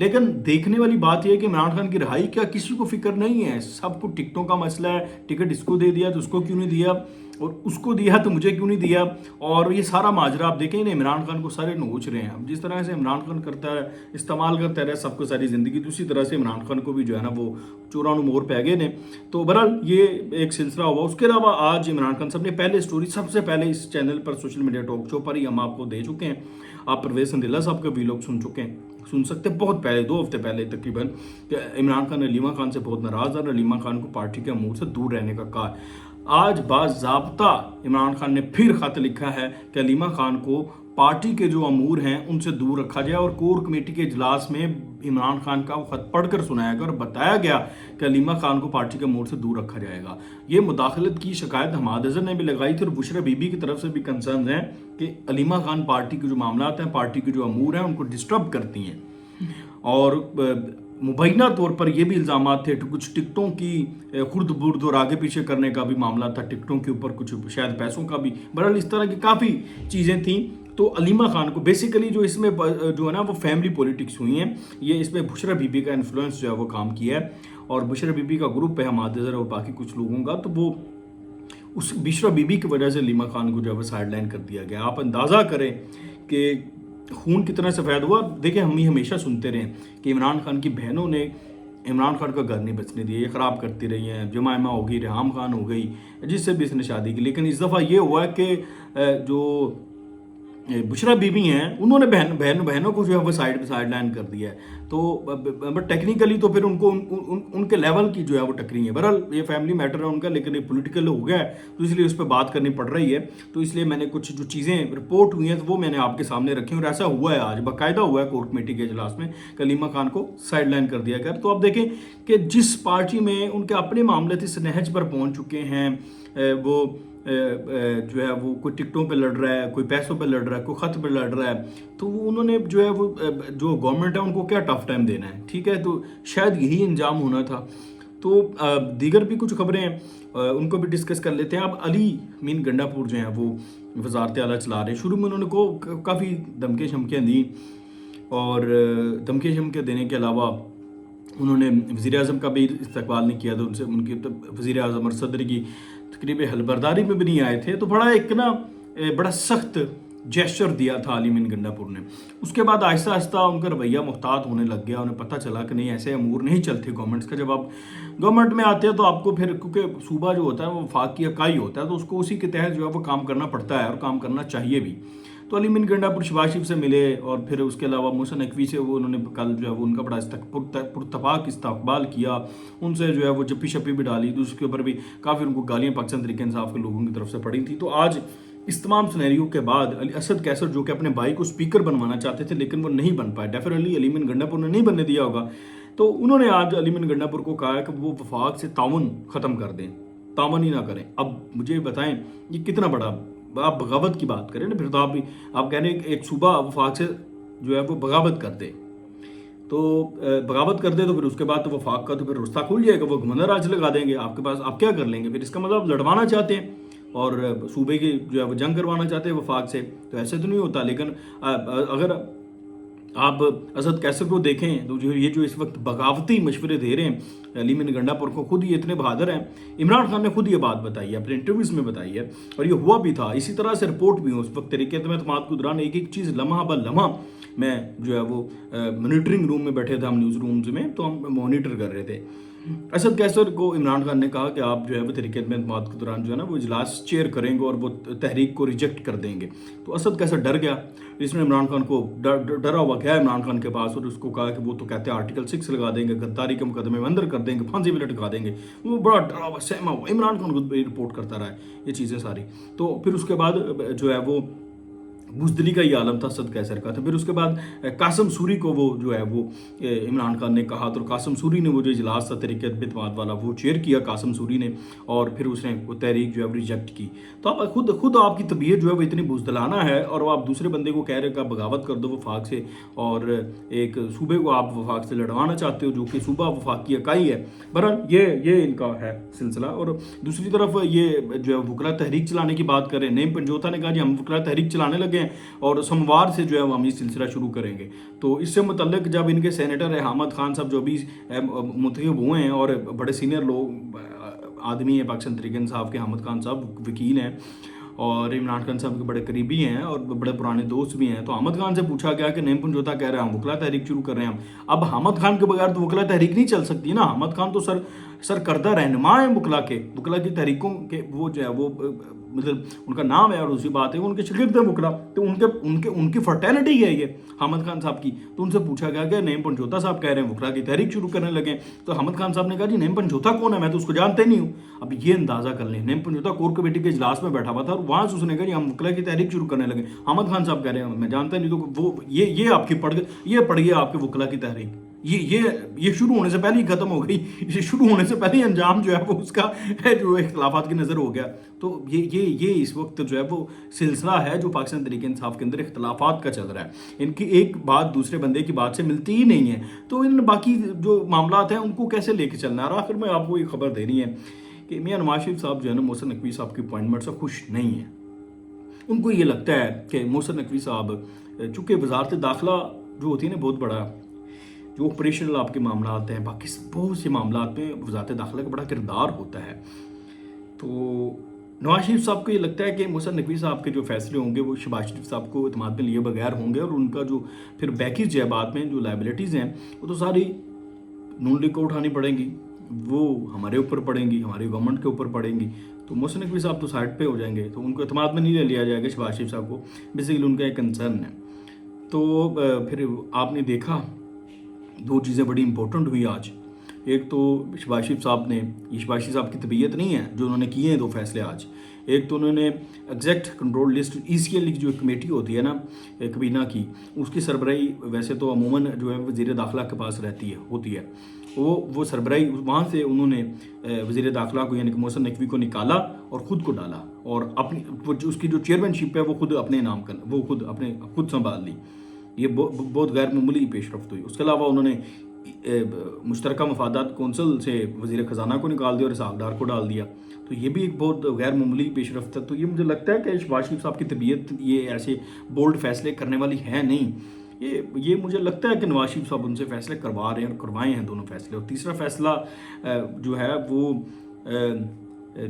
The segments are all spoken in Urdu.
لیکن دیکھنے والی بات یہ ہے کہ عمران خان کی رہائی کیا کسی کو فکر نہیں ہے. سب کو ٹکٹوں کا مسئلہ ہے, ٹکٹ اس کو دے دیا تو اس کو کیوں نہیں دیا, اور اس کو دیا تو مجھے کیوں نہیں دیا. اور یہ سارا ماجرا آپ دیکھیں نا, عمران خان کو سارے نوچ رہے ہیں. جس طرح سے عمران خان کرتا ہے, استعمال کرتا رہا سب کو ساری زندگی, دوسری طرح سے عمران خان کو بھی جو ہے نا وہ چورانو مور پہ گئے نے. تو بہرحال یہ ایک سلسلہ ہوا. اس کے علاوہ آج عمران خان صاحب نے پہلے سٹوری سب سے پہلے اس چینل پر سوشل میڈیا ٹاک شو پر ہی ہم آپ کو دے چکے ہیں. آپ پرویز سندھیلا صاحب کا ویلاگ سن چکے ہیں, سن سکتے ہیں بہت پہلے, 2 ہفتے پہلے تقریباً, کہ عمران خان علیمہ خان سے بہت ناراض ہے اور علیمہ خان کو پارٹی کے امور سے دور رہنے کا کہا. آج باضابطہ عمران خان نے پھر خط لکھا ہے کہ علیمہ خان کو پارٹی کے جو امور ہیں ان سے دور رکھا جائے, اور کور کمیٹی کے اجلاس میں عمران خان کا وہ خط پڑھ کر سنایا گیا اور بتایا گیا کہ علیمہ خان کو پارٹی کے امور سے دور رکھا جائے گا. یہ مداخلت کی شکایت حماد اظہر نے بھی لگائی تھی, اور بشرا بی بی کی طرف سے بھی کنسرنز ہیں کہ علیمہ خان پارٹی کے جو معاملات ہیں, پارٹی کے جو امور ہیں ان کو ڈسٹرب کرتی ہیں. اور مبینہ طور پر یہ بھی الزامات تھے, کچھ ٹکٹوں کی خرد برد اور آگے پیچھے کرنے کا بھی معاملہ تھا, ٹکٹوں کے اوپر کچھ شاید پیسوں کا بھی. بہرحال اس طرح کی کافی چیزیں تھیں. تو علیمہ خان کو بیسیکلی جو اس میں جو ہے نا وہ فیملی پولیٹکس ہوئی ہیں, یہ اس میں بشرا بی بی کا انفلوئنس جو ہے وہ کام کیا ہے, اور بشرا بی بی کا گروپ ہے حماد اظہر اور باقی کچھ لوگوں کا, تو وہ اس بشرا بی بی کی وجہ سے علیمہ خان کو جو ہے وہ سائڈ لائن کر دیا گیا. آپ اندازہ کریں کہ خون کتنا سفید ہوا. دیکھیں ہم ہمیشہ سنتے رہے کہ عمران خان کی بہنوں نے عمران خان کا گھر نہیں بچنے دیا, یہ خراب کرتی رہی ہیں. جمائمہ ہو گئی, ریحام خان ہو گئی, جس سے بھی اس نے شادی کی. لیکن اس دفعہ یہ ہوا کہ جو بشرا بی بی ہیں انہوں نے بہنوں کو جو ہے وہ سائڈ لائن کر دیا ہے. تو بٹ ٹیکنیکلی تو پھر ان کو ان کے لیول کی جو ہے وہ ٹکری ہے. بہرحال یہ فیملی میٹر ہے ان کا, لیکن یہ پولیٹیکل ہو گیا ہے تو اس لیے اس پہ بات کرنی پڑ رہی ہے. تو اس لیے میں نے کچھ جو چیزیں رپورٹ ہوئی ہیں تو وہ میں نے آپ کے سامنے رکھی ہیں, اور ایسا ہوا ہے آج باقاعدہ ہوا ہے کور کمیٹی کے اجلاس میں کہ علیمہ خان کو سائڈ لائن کر دیا گیا. تو آپ دیکھیں کہ جس پارٹی میں ان کے اپنے معاملے اس نہج پر پہنچ چکے ہیں, وہ جو ہے وہ کوئی ٹکٹوں پہ لڑ رہا ہے, کوئی پیسوں پہ لڑ رہا ہے, کوئی خط پہ لڑ رہا ہے, تو وہ انہوں نے جو ہے وہ جو گورنمنٹ ہے ان کو کیا ٹف ٹائم دینا ہے. ٹھیک ہے, تو شاید یہی انجام ہونا تھا. تو دیگر بھی کچھ خبریں ہیں ان کو بھی ڈسکس کر لیتے ہیں. اب علی مین گنڈا پور جو ہیں وہ وزارت اعلیٰ چلا رہے ہیں. شروع میں انہوں نے کافی دھمکیاں شمکیاں دیں, اور دھمکیاں شمکیاں دینے کے علاوہ انہوں نے وزیر اعظم کا بھی استقبال نہیں کیا. تو ان سے ان کی وزیر اعظم اور صدر کی تقریب حلبرداری میں بھی نہیں آئے تھے. تو بڑا سخت جیسچر دیا تھا علی مین گنڈا پور نے. اس کے بعد آہستہ آہستہ ان کا رویہ محتاط ہونے لگ گیا. انہیں پتہ چلا کہ نہیں, ایسے امور نہیں چلتے گورنمنٹس کا. جب آپ گورنمنٹ میں آتے ہیں تو آپ کو پھر, کیونکہ صوبہ جو ہوتا ہے وہ وفاق کی اکائی ہوتا ہے, تو اس کو اسی کے تحت جو ہے وہ کام کرنا پڑتا ہے اور کام کرنا چاہیے بھی. تو علی مین گنڈا پور شہباز شریف سے ملے, اور پھر اس کے علاوہ محسن نقوی سے وہ انہوں نے کل جو ہے وہ ان کا بڑا پرتپاک استقبال کیا. ان سے جو ہے وہ جپی شپی بھی ڈالی, تو اس کے اوپر بھی کافی ان کو گالیاں پاکستان تحریک انصاف کے لوگوں کی طرف سے پڑی تھی. تو آج اس تمام سینیریو کے بعد اسد کیسر جو کہ اپنے بھائی کو اسپیکر بنوانا چاہتے تھے لیکن وہ نہیں بن پائے, ڈیفینیٹلی علی مین گنڈا پور نے نہیں بننے دیا ہوگا, تو انہوں نے آج علی مین گنڈا پور کو کہا کہ وہ وفاق سے تعاون ختم کر دیں, تعاون ہی نہ کریں. اب مجھے بتائیں یہ کتنا بڑا, آپ بغاوت کی بات کریں نا, پھر تو آپ کہہ رہے ہیں ایک صوبہ وفاق سے جو ہے وہ بغاوت کر دے, تو بغاوت کر دے تو پھر اس کے بعد تو وفاق کا تو پھر رستہ کھل جائے گا, وہ گورنر راج لگا دیں گے آپ کے پاس. آپ کیا کر لیں گے پھر؟ اس کا مطلب لڑوانا چاہتے ہیں اور صوبے کی جو ہے وہ جنگ کروانا چاہتے ہیں وفاق سے. تو ایسے تو نہیں ہوتا. لیکن اگر آپ اسد کیسر کو دیکھیں تو یہ جو اس وقت بغاوتی مشورے دے رہے ہیں علی مین گنڈا پور کو, خود یہ اتنے بہادر ہیں. عمران خان نے خود یہ بات بتائی ہے, اپنے انٹرویوز میں بتائی ہے, اور یہ ہوا بھی تھا. اسی طرح سے رپورٹ بھی ہوں اس وقت تحریک اعتماد کے دوران ایک ایک چیز لمحہ بہ لمحہ میں جو ہے وہ مانیٹرنگ روم میں بیٹھے تھے ہم, نیوز رومز میں, تو ہم مانیٹر کر رہے تھے. اسد کیسر کو عمران خان نے کہا کہ آپ جو ہے وہ تحریک اعتماد کے دوران جو ہے نا وہ اجلاس چیئر کریں گے اور وہ تحریک کو ریجیکٹ کر دیں گے. تو اسد کیسر ڈر گیا. اس نے عمران خان کو ڈرا ہوا گیا عمران خان کے پاس, اور اس کو کہا کہ وہ تو کہتے ہیں آرٹیکل 6 لگا دیں گے, غداری کے مقدمے میں اندر کر دیں گے, پھانسی بھی لٹکا دیں گے. وہ بڑا ڈرا ہوا سہما ہوا عمران خان کو رپورٹ کرتا رہا ہے یہ چیزیں ساری. تو پھر اس کے بعد جو ہے وہ بزدلی کا یہ عالم تھا اسد کیسر کا. تو پھر اس کے بعد قاسم سوری کو وہ جو ہے وہ عمران خان نے کہا, تو قاسم سوری نے وہ جو اجلاس تھا تحریک اعتماد والا وہ چیئر کیا قاسم سوری نے, اور پھر اس نے وہ تحریک جو ہے ریجیکٹ کی. تو آپ خود آپ کی طبیعت جو ہے وہ اتنی بزدلانہ ہے, اور وہ آپ دوسرے بندے کو کہہ رہے کہ آپ بغاوت کر دو وفاق سے, اور ایک صوبے کو آپ وفاق سے لڑوانا چاہتے ہو جو کہ صوبہ وفاق کی اکائی ہے. بہرحال یہ ان کا ہے سلسلہ. اور دوسری طرف یہ جو ہے وکلا تحریک چلانے کی بات کریں, نعیم پنجوتا نے کہا جی ہم وکلا تحریک چلانے لگے ہیں اور سوموار سے جو ہے ہم یہ سلسلہ شروع کریں گے. تو اس سے متعلق جب ان کے سینیٹر حامد خان صاحب جو بھی منتخب ہوئے ہیں اور بڑے سینئر لوگ آدمی ہیں پاکستان تحریک انصاف کے، حامد خان صاحب وکیل ہیں اور عمران خان صاحب کے بڑے قریبی ہیں اور بڑے پرانے دوست بھی ہیں. تو حامد خان سے پوچھا گیا کہ نیم پنجوتا کہہ رہے ہیں ہم وکلا تحریک شروع کر رہے ہیں. اب حامد خان کے بغیر تو وکلا تحریک نہیں چل سکتی نا. حامد خان تو سرکردہ رہنما ہیں وکلا کی تحریکوں کے. وہ جو ہے وہ مطلب ان کا نام ہے اور اسی بات ہے ان کے شاگرد ہیں وکلا. تو ان کی فرٹینٹی ہے یہ حامد خان صاحب کی. تو ان سے پوچھا گیا کہ نیم پنجوتا صاحب کہہ رہے ہیں وکلا کی تحریک شروع کرنے لگے. تو حامد خان صاحب نے کہا جی نیم پنجوتا کون ہے، میں تو اس کو جانتے نہیں ہوں. اب یہ اندازہ کر لیں، نیم پنجوتا کور کمیٹی کے اجلاس میں بیٹھا ہوا تھا اور وہاں سے اس نے کہا جی ہم وکلا کی تحریک شروع کرنے لگے. حامد خان صاحب کہہ رہے ہیں میں جانتا نہیں. تو وہ یہ آپ کی پڑھیے آپ کے وکلا کی تحریک یہ شروع ہونے سے پہلے ہی ختم ہو گئی. یہ شروع ہونے سے پہلے ہی انجام جو ہے وہ اس کا جو اختلافات کی نظر ہو گیا. تو یہ اس وقت جو ہے وہ سلسلہ ہے جو پاکستان تحریک انصاف کے اندر اختلافات کا چل رہا ہے. ان کی ایک بات دوسرے بندے کی بات سے ملتی ہی نہیں ہے. تو ان باقی جو معاملات ہیں ان کو کیسے لے کے چلنا ہے. اور آخر میں آپ کو یہ خبر دینی ہے کہ میاں نواز شریف صاحب جو ہے نا محسن نقوی صاحب کی اپوائنٹمنٹ سے خوش نہیں ہیں. ان کو یہ لگتا ہے کہ محسن نقوی صاحب چونکہ وزارت داخلہ جو ہوتی ہے نا بہت بڑا جو آپریشنل آپ کے معاملات ہیں باقی بہت سے معاملات میں وزارت داخلہ کا بڑا کردار ہوتا ہے. تو نواز شریف صاحب کو یہ لگتا ہے کہ محسن نقوی صاحب کے جو فیصلے ہوں گے وہ شہباز شریف صاحب کو اعتماد میں لیے بغیر ہوں گے اور ان کا جو پھر بیکیج ہے بعد میں جو لائبلٹیز ہیں وہ تو ساری نون لیگ کو اٹھانی پڑیں گی، وہ ہمارے اوپر پڑیں گی، ہماری گورنمنٹ کے اوپر پڑیں گی. تو محسن نقوی صاحب تو سائڈ پہ ہو جائیں گے. تو ان کو اعتماد میں نہیں لیا جائے گا شہباز شریف صاحب کو. بیسیکلی ان کا ایک کنسرن ہے. تو پھر آپ نے دیکھا دو چیزیں بڑی امپورٹنٹ ہوئی آج. ایک تو شہباز شریف صاحب نے، یہ شہباز شریف صاحب کی طبیعت نہیں ہے جو انہوں نے کیے ہیں دو فیصلے آج. ایک تو انہوں نے ایگزیکٹ کنٹرول لسٹ ECL کی جو کمیٹی ہوتی ہے نا کابینہ کی، اس کی سربراہی ویسے تو عموماً جو ہے وزیر داخلہ کے پاس ہوتی ہے. وہ سربراہی وہاں سے انہوں نے وزیر داخلہ کو یعنی کہ محسن نقوی کو نکالا اور خود کو ڈالا اور اپنی اس کی جو چیئرمین شپ ہے وہ خود اپنے نام کر وہ خود سنبھال لی. یہ بہت غیر معمولی پیش رفت ہوئی. اس کے علاوہ انہوں نے مشترکہ مفادات کونسل سے وزیر خزانہ کو نکال دیا اور اسحاق ڈار کو ڈال دیا. تو یہ بھی ایک بہت غیر معمولی پیش رفت ہے. تو یہ مجھے لگتا ہے کہ شہباز شریف صاحب کی طبیعت یہ ایسے بولڈ فیصلے کرنے والی ہے نہیں. یہ مجھے لگتا ہے کہ نواز شریف صاحب ان سے فیصلے کروا رہے ہیں اور کروائے ہیں دونوں فیصلے. اور تیسرا فیصلہ جو ہے وہ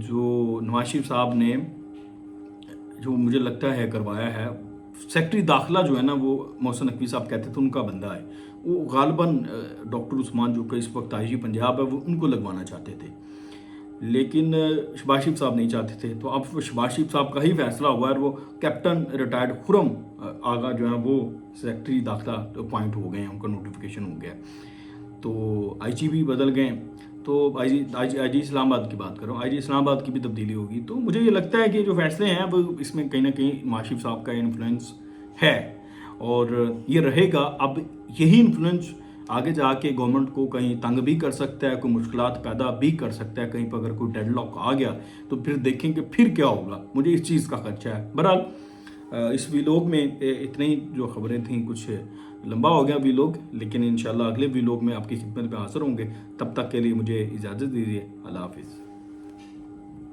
جو نواز شریف صاحب نے جو مجھے لگتا ہے کروایا ہے، سیکٹری داخلہ جو ہے نا وہ محسن نقوی صاحب کہتے تھے ان کا بندہ ہے. وہ غالباً ڈاکٹر عثمان جو کہ اس وقت IG پنجاب ہے وہ ان کو لگوانا چاہتے تھے لیکن شہباز شریف صاحب نہیں چاہتے تھے. تو اب شہباز شریف صاحب کا ہی فیصلہ ہوا ہے. وہ کیپٹن ریٹائرڈ خرم آغا جو ہیں وہ سیکٹری داخلہ اپوائنٹ ہو گئے ہیں، ان کا نوٹیفیکیشن ہو گیا. تو IG بھی بدل گئے. تو IG اسلام آباد کی بات کروں، IG اسلام آباد کی بھی تبدیلی ہوگی. تو مجھے یہ لگتا ہے کہ جو فیصلے ہیں وہ اس میں کہیں نہ کہیں نواز شریف صاحب کا انفلوئنس ہے اور یہ رہے گا. اب یہی انفلوئنس آگے جا کے گورنمنٹ کو کہیں تنگ بھی کر سکتا ہے، کوئی مشکلات پیدا بھی کر سکتا ہے. کہیں پر اگر کوئی ڈیڈ لاک آ گیا تو پھر دیکھیں کہ پھر کیا ہوگا. مجھے اس چیز کا خدشہ ہے. بہرحال اس ویلوگ میں اتنی جو خبریں تھیں، کچھ لمبا ہو گیا ویلوگ، لیکن انشاءاللہ اگلے ویلوگ میں آپ کی خدمت میں حاضر ہوں گے. تب تک کے لیے مجھے اجازت دیجیے. اللہ حافظ.